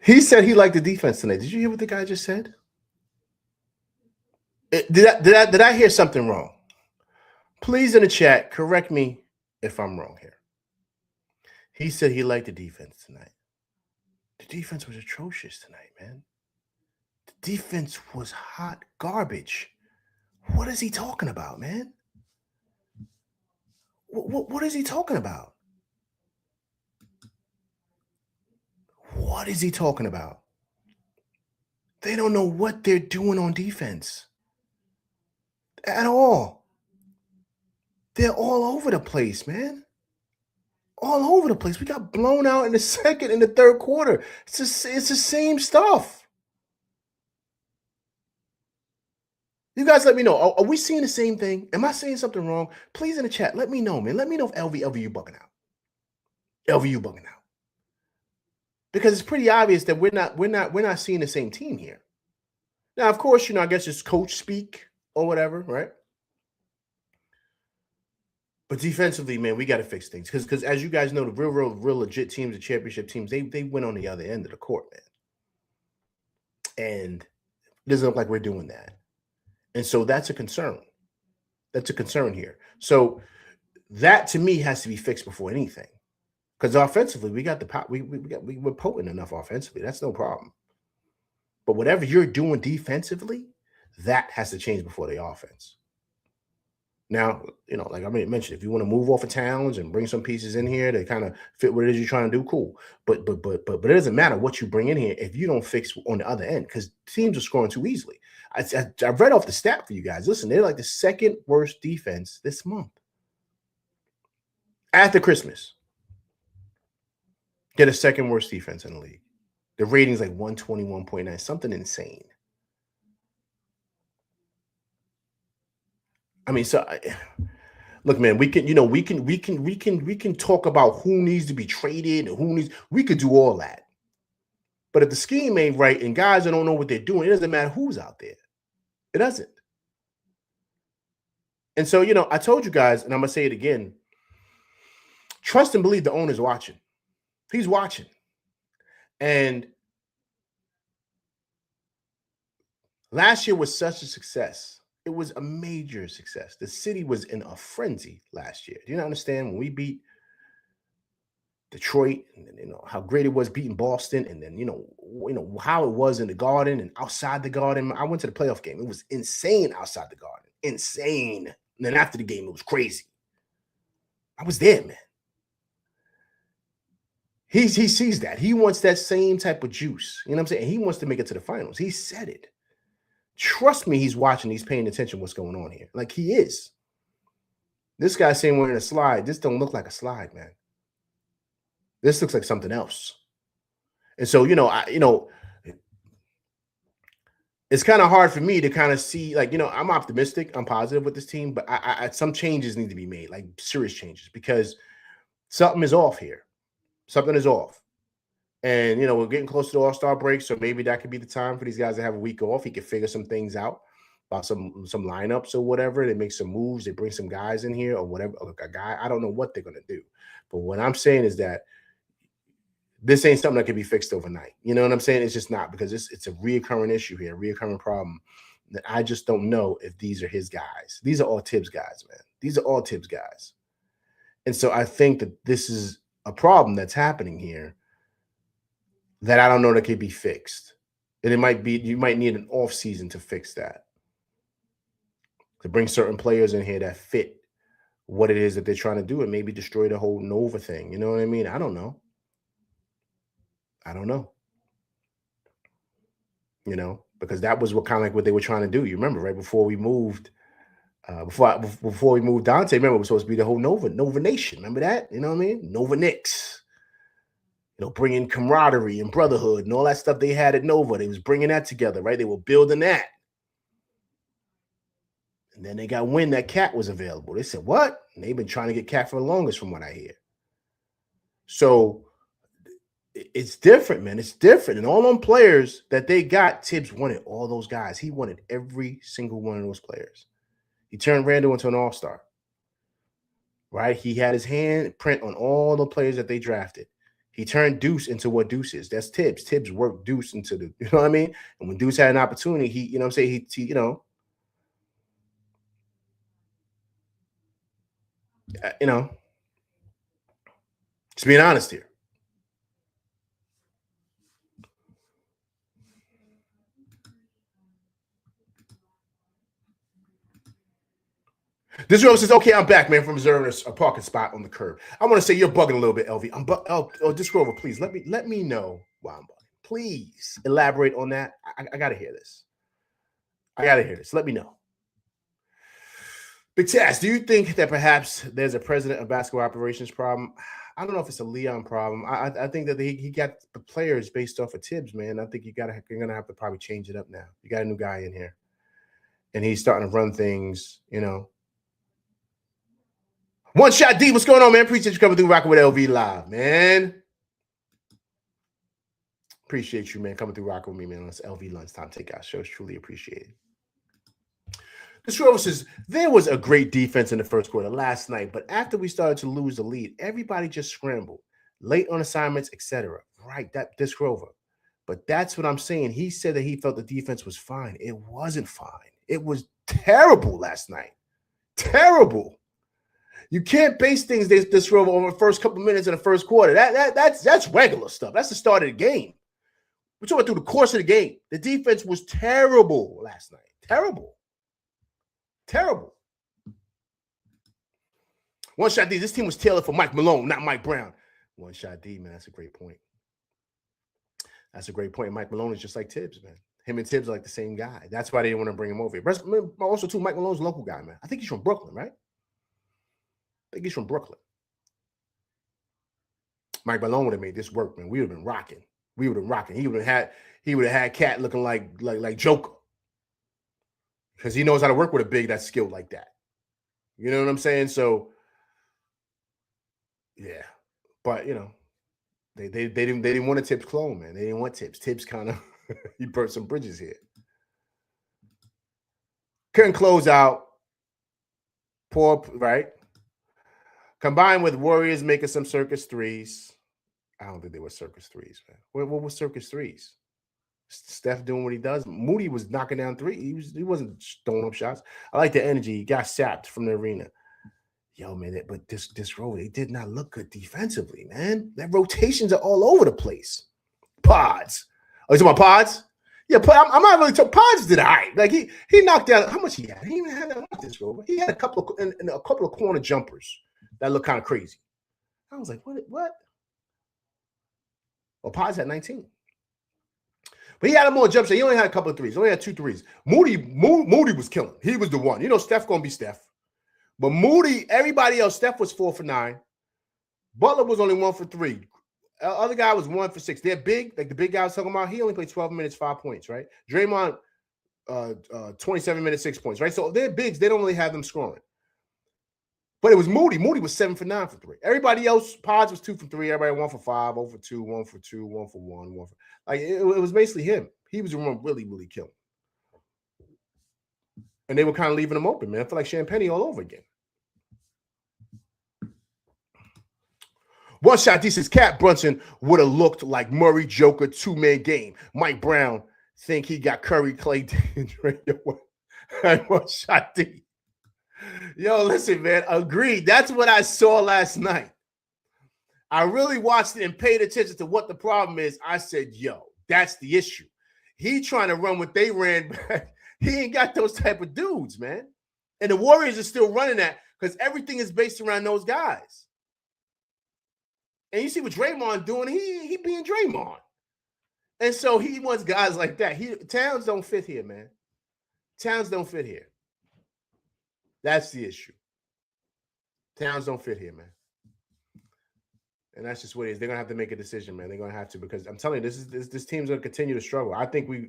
[SPEAKER 1] He said he liked the defense tonight. Did you hear what the guy just said? Did I hear something wrong? Please, in the chat, correct me if I'm wrong here. He said he liked the defense tonight. The defense was atrocious tonight, man. The defense was hot garbage. What is he talking about, man? What is he talking about? What is he talking about? They don't know what they're doing on defense at all. They're all over the place, man. All over the place. We got blown out in the second and the third quarter. It's the same stuff. You guys let me know. Are we seeing the same thing? Am I saying something wrong? Please in the chat, let me know, man. Let me know if LVU bugging out. LVU bugging out. Because it's pretty obvious that we're not seeing the same team here. Now, of course, I guess it's coach speak or whatever, right? But defensively, man, we got to fix things. Because as you guys know, the real legit teams, the championship teams, they went on the other end of the court, man. And it doesn't look like we're doing that. And so that's a concern. That's a concern here. So that, to me, has to be fixed before anything. Because offensively, we got the power. We're potent enough offensively. That's no problem. But whatever you're doing defensively, that has to change before the offense. Now, like I mentioned, if you want to move off of Towns and bring some pieces in here to kind of fit what it is you're trying to do, cool. But it doesn't matter what you bring in here if you don't fix on the other end, because teams are scoring too easily. I read off the stat for you guys. Listen, they're like the second worst defense this month. After Christmas, they're the second worst defense in the league. The rating's like 121.9, something insane. I mean, so look, man, we can talk about who needs to be traded and we could do all that. But if the scheme ain't right and guys don't know what they're doing, it doesn't matter who's out there. It doesn't. And so, I told you guys, and I'm going to say it again, trust and believe the owner's watching. He's watching. And last year was such a success. It was a major success. The city was in a frenzy last year. Do you not understand? When we beat Detroit, and then, how great it was beating Boston, and then how it was in the Garden and outside the Garden. I went to the playoff game. It was insane outside the Garden, insane. And then after the game, it was crazy. I was there, man. He sees that. He wants that same type of juice. You know what I'm saying? He wants to make it to the finals. He said it. Trust me, he's watching. He's paying attention to what's going on here. Like, he is. This guy's saying we're in a slide. This don't look like a slide, man. This looks like something else. And so, it's kind of hard for me to kind of see, like, I'm optimistic, I'm positive with this team, but I some changes need to be made, like serious changes, because something is off here. Something is off. And, we're getting close to the All-Star break, so maybe that could be the time for these guys to have a week off. He could figure some things out about some lineups or whatever. They make some moves. They bring some guys in here or whatever. Like a guy, I don't know what they're going to do. But what I'm saying is that this ain't something that can be fixed overnight. You know what I'm saying? It's just not, because it's a reoccurring issue here, a reoccurring problem that I just don't know if these are his guys. These are all Tibbs guys, man. These are all Tibbs guys. And so I think that this is a problem that's happening here that I don't know that can be fixed. And you might need an off season to fix that, to bring certain players in here that fit what it is that they're trying to do and maybe destroy the whole Nova thing. You know what I mean? I don't know. Because that was what they were trying to do. You remember, right before we moved, before we moved Dante, remember, it was supposed to be the whole Nova Nation. Remember that? You know what I mean? Nova Knicks. Bringing camaraderie and brotherhood and all that stuff they had at Nova. They was bringing that together, right? They were building that. And then they got wind that Cat was available. They said, what? And they've been trying to get Cat for the longest, from what I hear. So it's different, man. It's different. And all them players that they got, Tibbs wanted all those guys. He wanted every single one of those players. He turned Randall into an all-star, right? He had his handprint on all the players that they drafted. He turned Deuce into what Deuce is. That's Tibbs. Tibbs worked Deuce into the, you know what I mean? And when Deuce had an opportunity, he, you know what I'm saying? Just being honest here. This girl says, okay, I'm back, man, from reserving a parking spot on the curb. I want to say you're bugging a little bit, LV. This girl, please let me know why I'm bugging. Please elaborate on that. I got to hear this. Let me know. Big Taz, do you think that perhaps there's a president of basketball operations problem? I don't know if it's a Leon problem. I think that he got the players based off of Tibbs, man. I think you're going to have to probably change it up now. You got a new guy in here, and he's starting to run things, One Shot D, what's going on, man? Appreciate you coming through, rocking with LV Live, man. Appreciate you, man, coming through, rocking with me, man. On this LV Lunchtime Takeout show. It's truly appreciated. This Rover says, there was a great defense in the first quarter last night, but after we started to lose the lead, everybody just scrambled, late on assignments, etc. Right, this Rover. But that's what I'm saying. He said that he felt the defense was fine. It wasn't fine. It was terrible last night. Terrible. You can't base things this Rover over the first couple minutes in the first quarter. That's regular stuff. That's the start of the game. We're talking through the course of the game. The defense was terrible last night. Terrible. One Shot D. This team was tailored for Mike Malone, not Mike Brown. One Shot D, man. That's a great point. Mike Malone is just like Tibbs, man. Him and Tibbs are like the same guy. That's why they didn't want to bring him over here. Also, too, Mike Malone's a local guy, man. I think he's from Brooklyn, right? Mike Malone would have made this work, man. We would have been rocking. He would have had Cat looking like Joker. Because he knows how to work with a big that's skilled like that. You know what I'm saying? So, yeah. But, they didn't want a Tibbs clone, man. They didn't want Tibbs. Tibbs kind of, he burnt some bridges here. Couldn't close out. Poor, right? Combined with Warriors making some circus threes. I don't think they were circus threes, man. What was circus threes? Steph doing what he does. Moody was knocking down three. He wasn't throwing up shots. I like the energy. He got sapped from the arena. Yo, man, but this road, they did not look good defensively, man. Their rotations are all over the place. Pods. Oh, you talking about Pods? Yeah, I'm not really talking. Pods did all right. Like he knocked down. How much he had? He even had that much this road. He had a couple of corner jumpers that looked kind of crazy. I was like, what? Well, Pods had 19. But he had a more jump shot. He only had a couple of threes. He only had 2 threes. Moody was killing. He was the one. You know, Steph going to be Steph. But Moody, everybody else, Steph was 4 for 9. Butler was only 1 for 3. Other guy was 1 for 6. They're big, like the big guy I was talking about. He only played 12 minutes, 5 points, right? Draymond, 27 minutes, 6 points, right? So they're bigs. They don't really have them scoring. But it was Moody. Moody was 7 for 9 for 3. Everybody else, Pods was 2 for 3. Everybody 1 for 5, 0 for 2, 1 for 2, 1 for 1, 1 for. Like it was basically him. He was the one really, really killing. And they were kind of leaving him open, man. I feel like Champagne all over again. One shot, this is Cat Brunson would have looked like Murray Joker 2-man game. Mike Brown think he got Curry, Clay, one shot D. Yo, listen, man, agreed. That's what I saw last night. I really watched it and paid attention to what the problem is. I said, yo, that's the issue. He trying to run what they ran back. He ain't got those type of dudes, man. And the Warriors are still running that because everything is based around those guys. And you see what Draymond doing, he being Draymond. And so he wants guys like that. Towns don't fit here, man. Towns don't fit here. That's the issue. Towns don't fit here, man. And that's just what it is. They're gonna have to make a decision, man. They're gonna have to, because I'm telling you, this team's gonna continue to struggle. I think we'll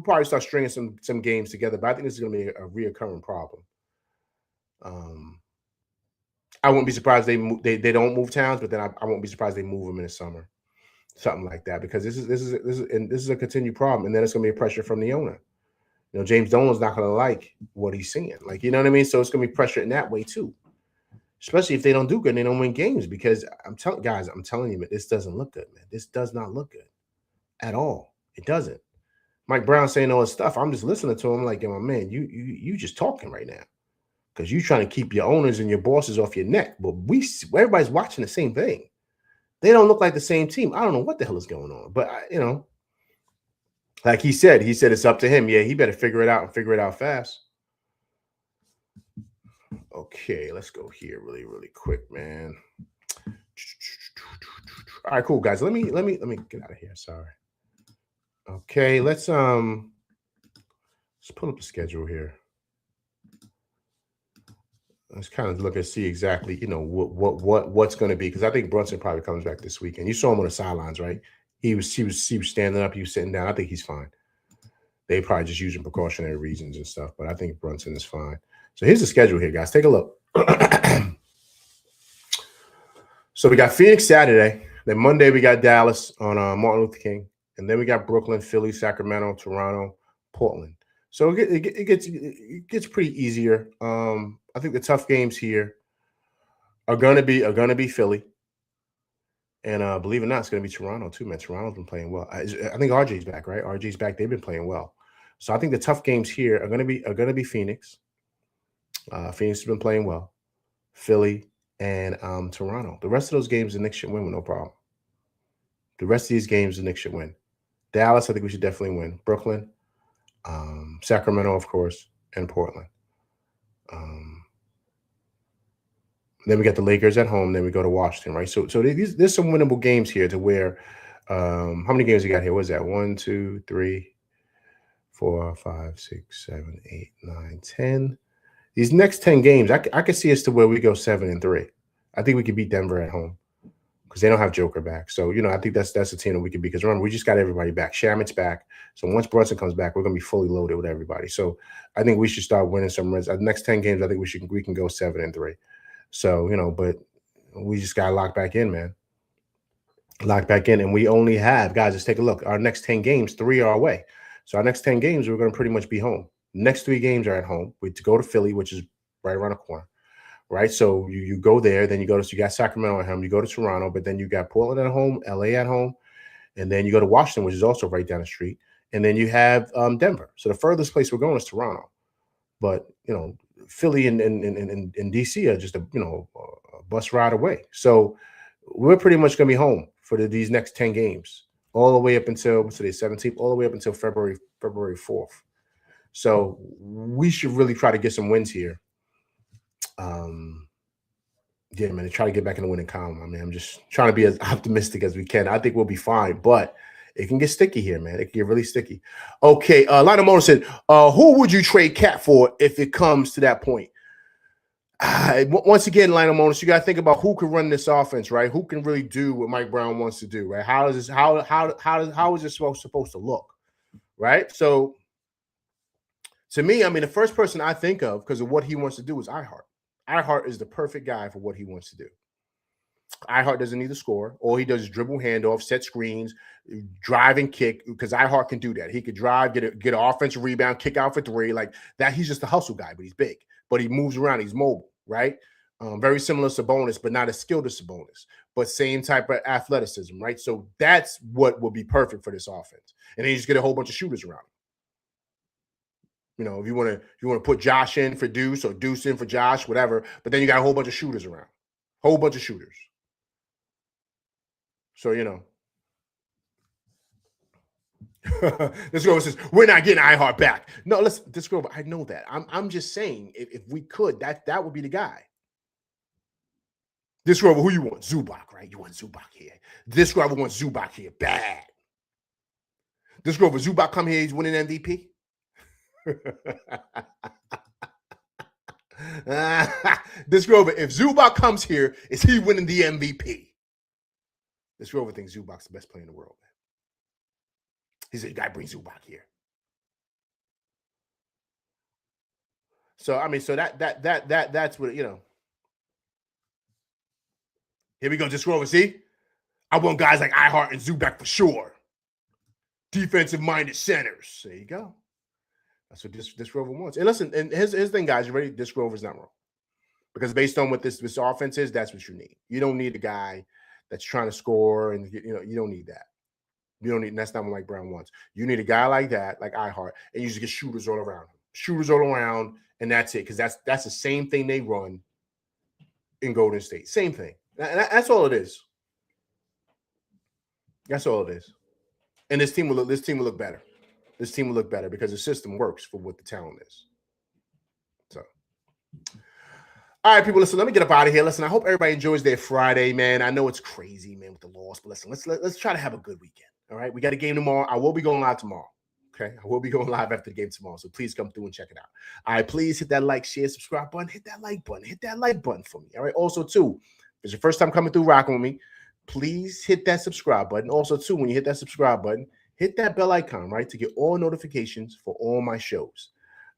[SPEAKER 1] probably start stringing some games together, but I think this is gonna be a reoccurring problem. I wouldn't be surprised they don't move Towns, but then I won't be surprised they move them in the summer, something like that, because this is a continued problem, and then it's gonna be a pressure from the owner. You know, James Dolan's not gonna like what he's seeing, like, you know what I mean. So it's gonna be pressure in that way too, especially if they don't do good and they don't win games. Because I'm telling you, man, this doesn't look good, man. This does not look good at all. It doesn't. Mike Brown saying all this stuff. I'm just listening to him like, yo, my man, you just talking right now, because you're trying to keep your owners and your bosses off your neck. But everybody's watching the same thing. They don't look like the same team. I don't know what the hell is going on. But, like he said it's up to him. Yeah, he better figure it out and figure it out fast. Okay, let's go here really, really quick, man. All right, cool, guys. Let me get out of here. Sorry. Okay, let's pull up the schedule here. Let's kind of look and see exactly, what's going to be, because I think Brunson probably comes back this weekend. You saw him on the sidelines, right? He was standing up, he was sitting down. I think he's fine. They probably just using precautionary reasons and stuff, but I think Brunson is fine. So here's the schedule here, guys. Take a look. So we got Phoenix Saturday. Then Monday we got Dallas on Martin Luther King, and then we got Brooklyn, Philly, Sacramento, Toronto, Portland. So it gets pretty easier. I think the tough games here are gonna be Philly. And believe it or not, it's going to be Toronto too, man. Toronto's been playing well. I think RJ's back, right? RJ's back. They've been playing well. So I think the tough games here are going to be Phoenix. Phoenix has been playing well. Philly and Toronto. The rest of those games, the Knicks should win with no problem. The rest of these games, the Knicks should win. Dallas, I think we should definitely win. Brooklyn, Sacramento, of course, and Portland. Then we got the Lakers at home. Then we go to Washington, right? So there's some winnable games here to where how many games we got here? What is that? 1, 2, 3, 4, 5, 6, 7, 8, 9, 10. These next 10 games, I could see us to where we go 7-3. I think we could beat Denver at home because they don't have Joker back. So, I think that's a team that we could beat, because remember, we just got everybody back. Shamit's back. So once Brunson comes back, we're going to be fully loaded with everybody. So I think we should start winning some runs. The next 10 games, I think we can go 7-3. So, but we just got to lock back in, man. Lock back in. And we only have, guys, let's take a look. Our next 10 games, 3 are away. So our next 10 games, we're going to pretty much be home. Next 3 games are at home. We to go to Philly, which is right around the corner, right? So you go there, then you got Sacramento at home, you go to Toronto, but then you got Portland at home, LA at home, and then you go to Washington, which is also right down the street, and then you have Denver. So the furthest place we're going is Toronto, but Philly and DC are just a bus ride away. So we're pretty much going to be home for these next 10 games, all the way up until today's 17th, all the way up until February 4th. So we should really try to get some wins here. Yeah, man, to try to get back in the winning column. I mean, I'm just trying to be as optimistic as we can. I think we'll be fine, but it can get sticky here, man. It can get really sticky. Okay, Lionel Motor said, who would you trade Cat for if it comes to that point? Once again, Lionel Motor, you got to think about who can run this offense, right? Who can really do what Mike Brown wants to do, right? How is this supposed to look, right? So, to me, I mean, the first person I think of because of what he wants to do is iHeart. iHeart is the perfect guy for what he wants to do. iHeart doesn't need to score. All he does is dribble handoff, set screens, drive and kick, because iHeart can do that. He could drive, get an offensive rebound, kick out for three. Like that, he's just a hustle guy, but he's big. But he moves around. He's mobile, right? Very similar to Sabonis, but not as skilled as Sabonis, but same type of athleticism, right? So that's what will be perfect for this offense. And then you just get a whole bunch of shooters around him. If you want to put Josh in for Deuce or Deuce in for Josh, whatever, but then you got a whole bunch of shooters around. Whole bunch of shooters. So, this girl says, we're not getting iHeart back. No, listen, this girl, I know that. I'm just saying, if we could, that would be the guy. This girl, who you want? Zubac, right? You want Zubac here. This girl wants Zubac here. Bad. This girl, if Zubac come here, he's winning MVP. This Grover, if Zubac comes here, is he winning the MVP? This Grover thinks Zubac's the best player in the world, man. He said, you got to bring Zubac here. So I mean, so that's what Here we go, just Grover. See, I want guys like iHeart and Zubac for sure. Defensive-minded centers. There you go. That's what this Grover wants. And listen, and his thing, guys, you ready? This Grover's not wrong. Because based on what this offense is, that's what you need. You don't need a guy that's trying to score, and you don't need that. You don't need. That's not what Mike Brown wants. You need a guy like that, like iHeart, and you just get shooters all around him. Shooters all around, and that's it. Because that's the same thing they run in Golden State. Same thing. That's all it is. That's all it is. And this team will look better. This team will look better because the system works for what the talent is. So, all right, people, listen, let me get up out of here. Listen, I hope everybody enjoys their Friday, man. I know it's crazy, man, with the loss, but listen, let's try to have a good weekend. All right, we got a game tomorrow. I will be going live tomorrow. Okay, I will be going live after the game tomorrow, so please come through and check it out. All right, please hit that like, share, subscribe button. Hit that like button for me. All right, also, too, if it's your first time coming through rocking with me, please hit that subscribe button. Also, too, when you hit that subscribe button, hit that bell icon, right, to get all notifications for all my shows.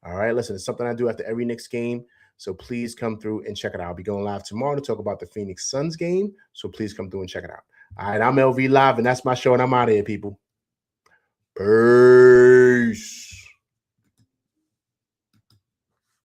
[SPEAKER 1] All right, listen, it's something I do after every Knicks game, so please come through and check it out. I'll be going live tomorrow to talk about the Phoenix Suns game, so please come through and check it out. All right, I'm LV Live, and that's my show, and I'm out of here, people. Peace.